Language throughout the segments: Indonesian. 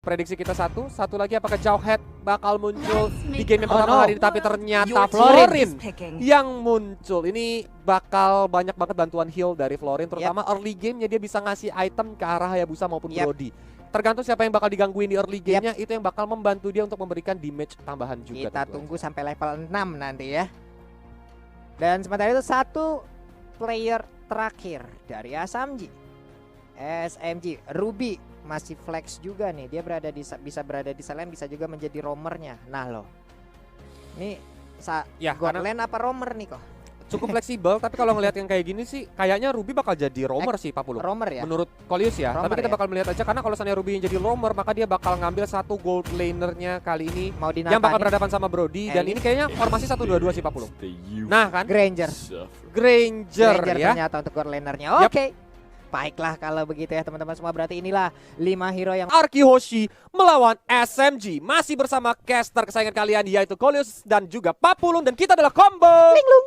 Prediksi kita satu lagi apakah Jawhead bakal muncul di game yang pertama hari ini, tapi ternyata Florin yang muncul. Ini bakal banyak banget bantuan heal dari Florin, terutama early gamenya dia bisa ngasih item ke arah Hayabusa maupun Brody. Tergantung siapa yang bakal digangguin di early gamenya, itu yang bakal membantu dia untuk memberikan damage tambahan juga. Kita tunggu sampai level 6 nanti ya. Dan sementara itu satu player terakhir dari SMG Ruby masih flex juga nih, dia bisa berada di selain, bisa juga menjadi roamernya. Nah loh, ini God lane apa roamer nih kok? Cukup fleksibel, tapi kalau ngelihat yang kayak gini sih kayaknya Ruby bakal jadi roamer sih Pak Pulung. Roamer ya? Menurut Kolius ya, Roamer tapi kita bakal melihat aja, karena kalau seandainya Ruby yang jadi roamer maka dia bakal ngambil satu gold lanernya kali ini yang bakal berhadapan sama Brody. Dan ini kayaknya formasi 1-2-2 sih Pak Pulung. Nah kan? Granger ya ternyata untuk gold lanernya. Oke. Baiklah kalau begitu ya teman-teman semua, berarti inilah 5 hero yang Arky Hoshi melawan SMG. Masih bersama caster kesayangan kalian yaitu Kolius dan juga Papulung, dan kita adalah combo Linglung.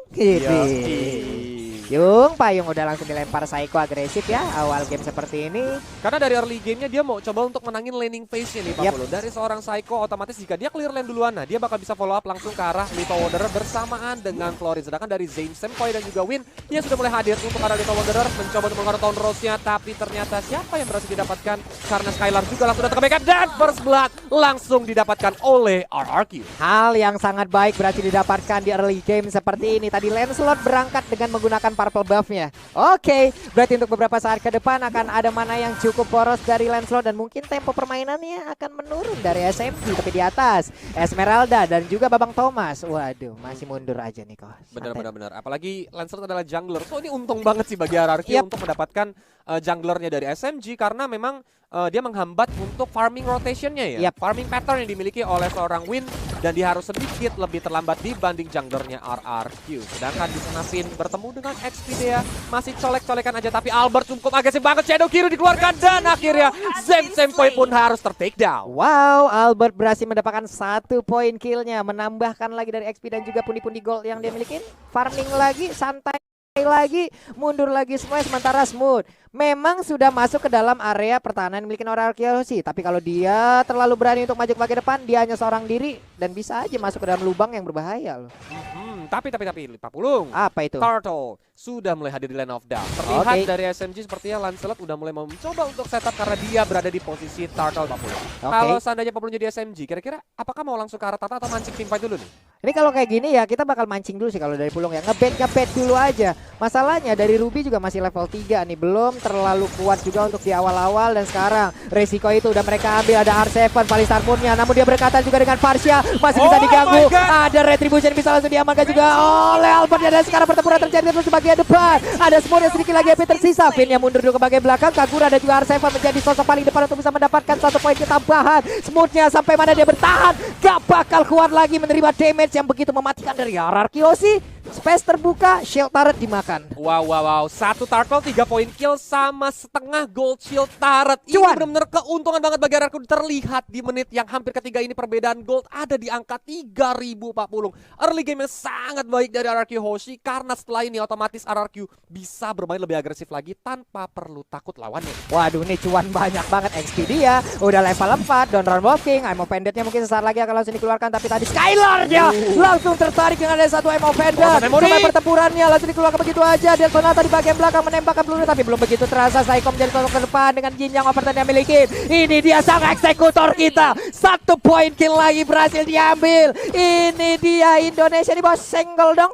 Yung Payung udah langsung dilempar Psycho agresif ya awal game seperti ini. Karena dari early gamenya dia mau coba untuk menangin laning phase-nya nih Pak Pulung. Dari seorang Psycho otomatis jika dia clear lane duluan, nah dia bakal bisa follow up langsung ke arah Little Wanderer bersamaan dengan Florin. Sedangkan dari Zane Senpai dan juga Win, dia sudah mulai hadir untuk arah Little Wanderer, mencoba untuk mengeluarkan Town Rose-nya. Tapi ternyata siapa yang berhasil didapatkan? Karena Skylar juga langsung datang ke backup, dan First Blood langsung didapatkan oleh RRQ. Hal yang sangat baik berhasil didapatkan di early game seperti ini. Tadi Lancelot berangkat dengan menggunakan purple buff-nya. Oke, berarti untuk beberapa saat ke depan akan ada mana yang cukup poros dari Lancelot, dan mungkin tempo permainannya akan menurun dari SMG. Tapi di atas Esmeralda dan juga Babang Thomas, waduh masih mundur aja nih kok. Benar. Apalagi Lancelot adalah jungler, so ini untung banget sih bagi RRQ untuk mendapatkan junglernya dari SMG, karena memang dia menghambat untuk farming rotationnya ya. Farming pattern yang dimiliki oleh seorang Win, dan dia harus sedikit lebih terlambat dibanding junglernya RRQ. Sedangkan di sana Finn bertemu dengan Expedia, masih colek-colekan aja, tapi Albert cukup agresif banget. Shadow Kiru dikeluarkan dan akhirnya Zane Senpai pun harus ter-take down. Wow, Albert berhasil mendapatkan 1 poin killnya, menambahkan lagi dari XP dan juga pundi-pundi gold yang dia miliki. Farming lagi, santai lagi, mundur lagi semua. Sementara Smooth memang sudah masuk ke dalam area pertahanan milik RRQ sih, tapi kalau dia terlalu berani untuk maju ke depan, dia hanya seorang diri dan bisa aja masuk ke dalam lubang yang berbahaya loh. Tapi Pak Pulung, apa itu? Turtle sudah mulai hadir di lane of down. Terlihat dari SMG sepertinya Lancelot udah mulai mencoba untuk setup karena dia berada di posisi Turtle Pak Pulung. Kalau seandainya Pak Pulung jadi SMG, kira-kira apakah mau langsung ke arah Tata atau mancing teamfight dulu nih? Ini kalau kayak gini ya kita bakal mancing dulu sih kalau dari Pulung ya, ngebet dulu aja. Masalahnya dari Ruby juga masih level 3 nih, belum terlalu kuat juga untuk di awal-awal, dan sekarang resiko itu udah mereka ambil. Ada R7 Palistar Moon-nya, namun dia berkata juga dengan Farsha masih bisa diganggu. Ada Retribution bisa langsung diamankan juga oleh Albert, dan sekarang pertempuran terjadi terus di bagian depan. Ada Smooth yang sedikit lagi HP tersisa, Finn yang mundur dulu ke bagian belakang. Kagura dan juga R7 menjadi sosok paling depan untuk bisa mendapatkan 1 poin ketambahan. Smooth-nya sampai mana dia bertahan, gak bakal kuat lagi menerima damage yang begitu mematikan dari RRQ sih. Space terbuka, shield turret dimakan. Wow. 1 turtle 3 poin kill sama setengah gold shield turret. Ini benar-benar keuntungan banget bagi RRQ. Terlihat di menit yang hampir ketiga ini perbedaan gold ada di angka 3.000 Pak Pulung. Early game yang sangat baik dari RRQ Hoshi, karena setelah ini otomatis RRQ bisa bermain lebih agresif lagi tanpa perlu takut lawannya. Waduh, ini cuan banyak banget. XP dia udah level 4, Don't Run Walking, Emo Bandit-nya mungkin sesaat lagi akan langsung dikeluarkan, tapi tadi Skylar dia langsung tertarik dengan ada 1 Emo Bandit. Coba pertempurannya langsung dikeluarkan begitu aja. Dia Sonata di bagian belakang menembakkan peluru, tapi belum begitu terasa. Psycho menjadi sosok ke depan dengan Jin yang overturn yang miliki. Ini dia sang eksekutor kita. 1 poin kill lagi berhasil diambil. Ini dia Indonesia di bawah single dong.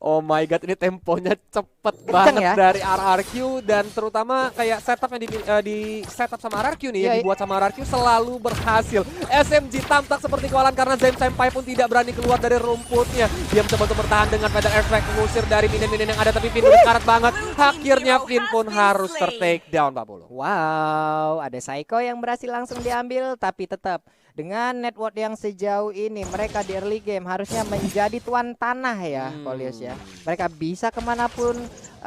Oh my god, ini temponya cepet banget ya? dari RRQ, dan terutama kayak setup yang di setup sama RRQ nih yang dibuat sama RRQ selalu berhasil. SMG tampak seperti kewalan karena Zane Senpai pun tidak berani keluar dari rumputnya. Dia mencoba untuk bertahan dengan Feather Airstrike, mengusir dari minion-minion yang ada, tapi Finn udah karat banget. Akhirnya Finn pun harus ter-take down Pak Pulung. Wow, ada Psycho yang berhasil langsung diambil, tapi tetap dengan network yang sejauh ini mereka di early game harusnya menjadi tuan tanah ya, Kolius ya. Mereka bisa kemanapun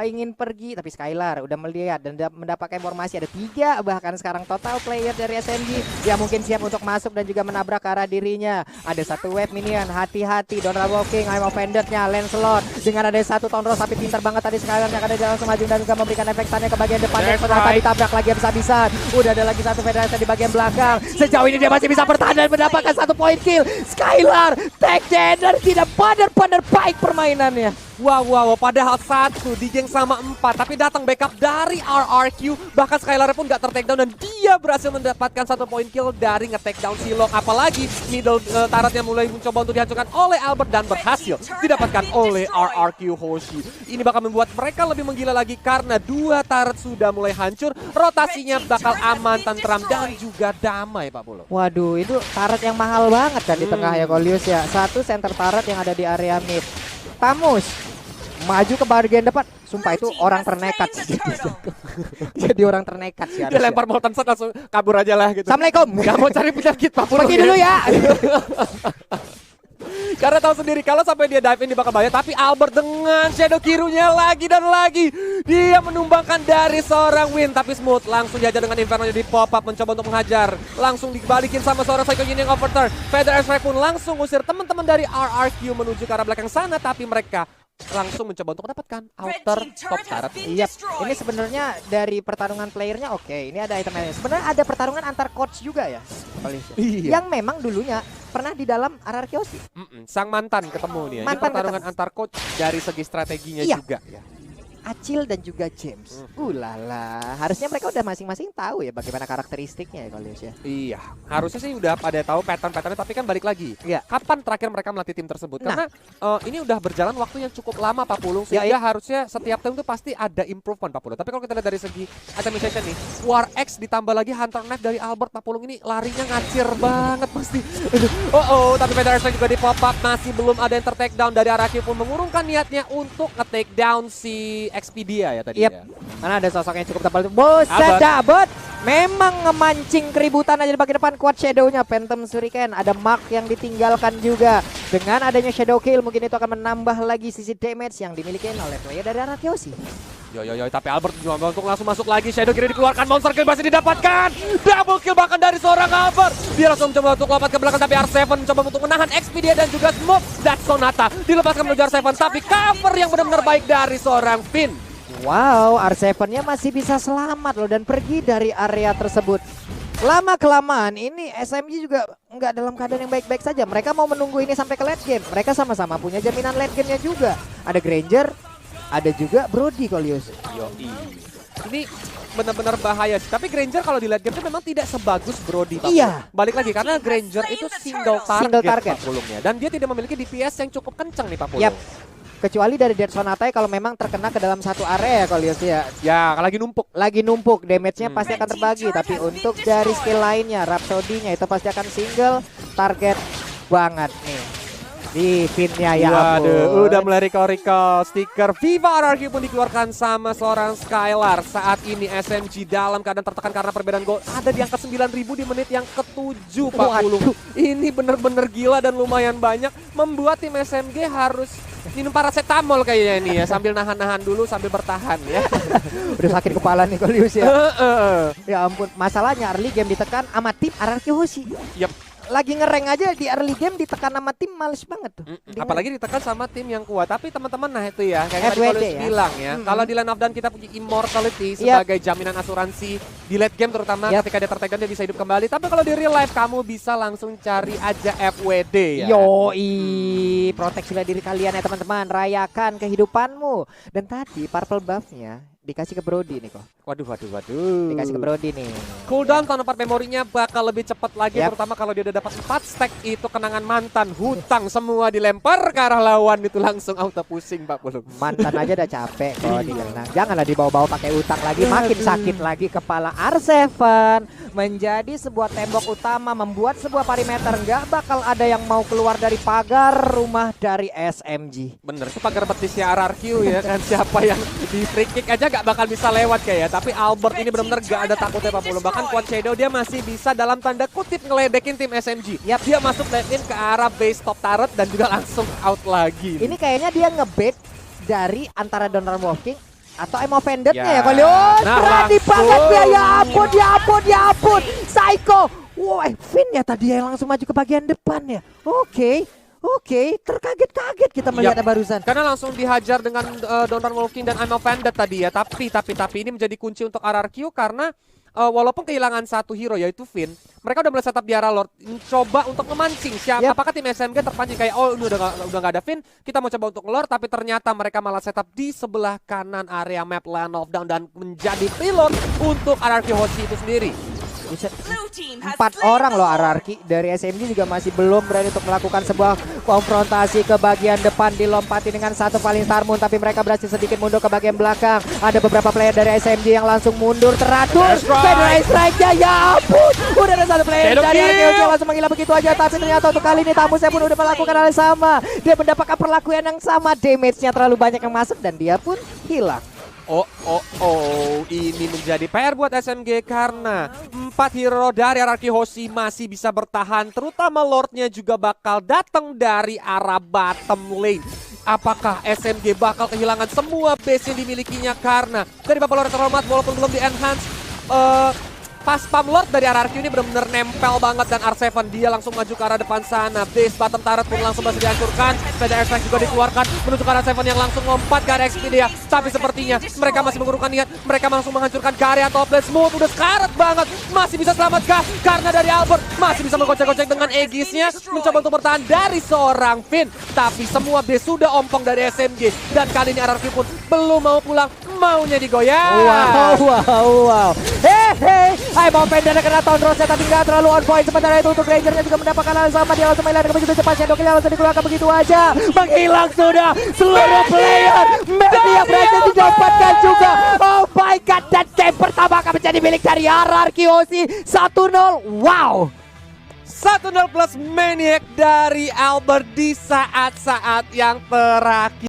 ingin pergi, tapi Skylar udah melihat dan mendapatkan informasi ada 3 bahkan sekarang total player dari SMG yang mungkin siap untuk masuk dan juga menabrak ke arah dirinya. Ada 1 wave minion, hati-hati Donald Walking, I'm offendernya Lancelot dengan ada 1 Tonros tapi pintar banget tadi Skylar yang ada jalan semaju dan juga memberikan efek stunnya ke bagian depan dan ternyata ditabrak lagi habis-habisan. Udah ada lagi 1 Federasi di bagian belakang. Sejauh ini dia masih bisa bertahan dan mendapatkan 1 point kill. Skylar, Tech Jenner tidak benar-benar baik permainannya. Wow, padahal 1 di geng sama 4, tapi datang backup dari RRQ, bahkan Skylar pun gak ter-takedown dan dia berhasil mendapatkan 1 point kill dari nge-takedown Silong. Apalagi middle turretnya mulai mencoba untuk dihancurkan oleh Albert dan berhasil didapatkan oleh RRQ Hoshi. Ini bakal membuat mereka lebih menggila lagi karena 2 turret sudah mulai hancur, rotasinya bakal aman, tentram dan juga damai Pak Pulung. Waduh, itu turret yang mahal banget kan di tengah ya Kolius ya. 1 center turret yang ada di area mid. Tamus maju ke bagian depan, sumpah itu orang ternekat sih. Jadi orang ternekat sih. Dia lempar molten shot langsung kabur aja lah gitu. Assalamualaikum. Gak mau cari penyakit Pak Pulung. Pergi dulu ya. Karena tahu sendiri kalau sampai dia dive in dia bakal bahaya, tapi Albert dengan Shadow Kirunya lagi dan lagi dia menumbangkan dari seorang Win, tapi Smooth langsung diajar dengan Inferno di pop up mencoba untuk menghajar, langsung dibalikin sama seorang Psycho Yin yang overturn. Feather X-Ray pun langsung usir teman-teman dari RRQ menuju ke arah belakang sana, tapi mereka langsung mencoba untuk mendapatkan outer top turret. Iya, ini sebenarnya dari pertarungan playernya oke. Ini ada itemnya. Sebenarnya ada pertarungan antar coach juga ya. Iya. Yang memang dulunya pernah di dalam RRQ sih. Sang mantan ketemu nih. Ini pertarungan antar coach dari segi strateginya juga ya. Acil dan juga James. Lala, harusnya mereka udah masing-masing tahu ya bagaimana karakteristiknya ya Kolius ya. Iya, harusnya sih udah pada tahu pattern-patternnya, tapi kan balik lagi. Iya. Kapan terakhir mereka melatih tim tersebut? Karena ini udah berjalan waktu yang cukup lama Pak Pulung, sehingga harusnya setiap tim itu pasti ada improvement Pak Pulung. Tapi kalau kita lihat dari segi itemization nih, War X ditambah lagi Hunter Knife dari Albert, Pak Pulung ini larinya ngacir banget pasti. Tapi Federation juga di pop up, masih belum ada yang ter-take down dari Araki pun mengurungkan niatnya untuk nge-take down si Expedia ya tadi ya. Karena ada sosok yang cukup tebal. Buset Dabot. Memang ngemancing keributan aja di bagian depan. Kuat Shadow-nya, Phantom Shuriken. Ada Mark yang ditinggalkan juga. Dengan adanya Shadow Kill mungkin itu akan menambah lagi sisi damage yang dimiliki oleh player dari Arakyoshi. Tapi Albert juga untuk langsung masuk lagi. Shadow Kill dikeluarkan, Monster Kill masih didapatkan. Double kill bahkan dari seorang Albert. Dia langsung mencoba untuk lompat ke belakang, tapi R7 mencoba untuk menahan Expedia dan juga Smoke. Dan Sonata dilepaskan menuju R7, tapi cover yang benar-benar baik dari seorang Finn. Wow, R7-nya masih bisa selamat loh dan pergi dari area tersebut. Lama-kelamaan ini SMG juga nggak dalam keadaan yang baik-baik saja. Mereka mau menunggu ini sampai ke late game. Mereka sama-sama punya jaminan late game-nya juga. Ada Granger, ada juga Brody Kolius. Ini benar-benar bahaya sih. Tapi Granger kalau di late game itu memang tidak sebagus Brody. Iya. Balik lagi karena Granger itu single target. Pak Pulungnya. Dan dia tidak memiliki DPS yang cukup kencang nih Pak Pulung. Kecuali dari Dead Sonata kalau memang terkena ke dalam satu area ya Kolius ya. Ya, lagi numpuk. Damage-nya pasti akan terbagi. Tapi untuk dari skill lainnya, Rhapsody-nya itu pasti akan single target banget nih. Di Finn-nya ya ampun. Udah mulai recall stiker Viva RRQ pun dikeluarkan sama seorang Skylar. Saat ini SMG dalam keadaan tertekan karena perbedaan gol ada di angka 9.000 di menit yang ke-7 Pak Pulung. Ini bener-bener gila dan lumayan banyak, membuat tim SMG harus minum paracetamol kayaknya ini ya, sambil nahan-nahan dulu sambil bertahan ya. Udah sakit kepala nih Kolius ya. Ya ampun, masalahnya early game ditekan sama tim RRQ Hoshi. Lagi ngereng aja di early game ditekan sama tim males banget tuh. Apalagi ditekan sama tim yang kuat. Tapi teman-teman nah itu ya kayak tadi Kolius bilang ya. Kalau di Land of Dawn kita punya Immortality sebagai jaminan asuransi di late game terutama ketika dia tertekan dia bisa hidup kembali. Tapi kalau di real life kamu bisa langsung cari aja FWD ya. Yoi, proteksi diri kalian ya teman-teman. Rayakan kehidupanmu. Dan tadi purple buff-nya dikasih ke Brody nih kok. Waduh. Dikasih ke Brody nih. Cooldown tahun 4 memorinya bakal lebih cepat lagi, terutama kalau dia udah dapat 4 stack itu kenangan mantan, hutang semua dilempar ke arah lawan itu langsung auto pusing Pak Pulung. Mantan aja udah capek kalau dikenang. Janganlah dibawa-bawa pakai utang lagi, makin sakit lagi kepala. R7 menjadi sebuah tembok utama, membuat sebuah perimeter. Nggak bakal ada yang mau keluar dari pagar rumah dari SMG. Bener, itu pagar betisnya RRQ ya kan. Siapa yang di free kick aja gak bakal bisa lewat kayak. Tapi Albert ini benar-benar gak ada takutnya Pak Pulung. Bahkan Quad Shadow dia masih bisa dalam tanda kutip ngeledekin tim SMG. Dia masuk lane in ke arah base top turret dan juga langsung out lagi. Ini kayaknya dia nge-bait dari antara Donald Walking Atau I'm offended-nya ya, Ya. Kolion. Nah, Berani langsung. banget dia, ya ampun. Psycho. Wah, Finn ya tadi yang langsung maju ke bagian depan ya. Oke, terkaget-kaget kita melihatnya barusan. Karena langsung dihajar dengan Don't Run Wolf King dan I'm Offended tadi ya. Tapi ini menjadi kunci untuk RRQ karena walaupun kehilangan satu hero yaitu Finn, mereka udah mulai setup Biara Lord, mencoba untuk memancing siapa. Apakah tim SMG terpancing kayak ini udah gak ada Finn, kita mau coba untuk Lord, tapi ternyata mereka malah setup di sebelah kanan area map Land of Dawn dan menjadi payload untuk RRQ Hoshi itu sendiri. 4 orang loh RRQ dari SMG juga masih belum berani untuk melakukan sebuah konfrontasi ke bagian depan, dilompati dengan satu Falling Star Moon, tapi mereka berhasil sedikit mundur ke bagian belakang. Ada beberapa player dari SMG yang langsung mundur teratur. Federal Strike-nya, ya ampun, udah ada satu player dari RRQ yang langsung menghilang begitu aja, tapi ternyata untuk kali ini Tamusnya pun udah melakukan hal yang sama. Dia mendapatkan perlakuan yang sama, damage-nya terlalu banyak yang masuk dan dia pun hilang. Ini menjadi PR buat SMG karena 4 hero dari RRQ Hoshi masih bisa bertahan, terutama Lordnya juga bakal datang dari arah bottom lane. Apakah SMG bakal kehilangan semua base yang dimilikinya karena dari Bapak Lord terhormat walaupun belum di-enhance, pas spam Lord dari RRQ ini benar-benar nempel banget dan R7 dia langsung maju ke arah depan sana. Base bottom turret pun langsung masih dihancurkan. Spider Airstrike juga dikeluarkan menuju ke R7 yang langsung lompat ke area XP dia. Tapi sepertinya mereka masih mengurungkan niat. Mereka langsung menghancurkan ke area top lane. Smooth udah sekarat banget. Masih bisa selamat kah? Karena dari Albert masih bisa menggocek-gocek dengan Aegisnya. Mencoba untuk bertahan dari seorang Finn. Tapi semua base sudah ompong dari SMG. Dan kali ini RRQ pun belum mau pulang. Maunya digoyang. Wow. I'm Offended kena Town Rose tapi nggak terlalu on point. Sementara itu untuk Rangernya juga mendapatkan hal yang sama. Dia langsung menghilang begitu cepat. Shadowkill langsung dikeluarkan begitu aja. Menghilang sudah seluruh player. Media berhasil didapatkan juga. Oh my god, dan game pertama akan menjadi milik dari RRQ Hoshi 1-0. Wow. 1-0 plus Maniac dari Albert di saat-saat yang terakhir.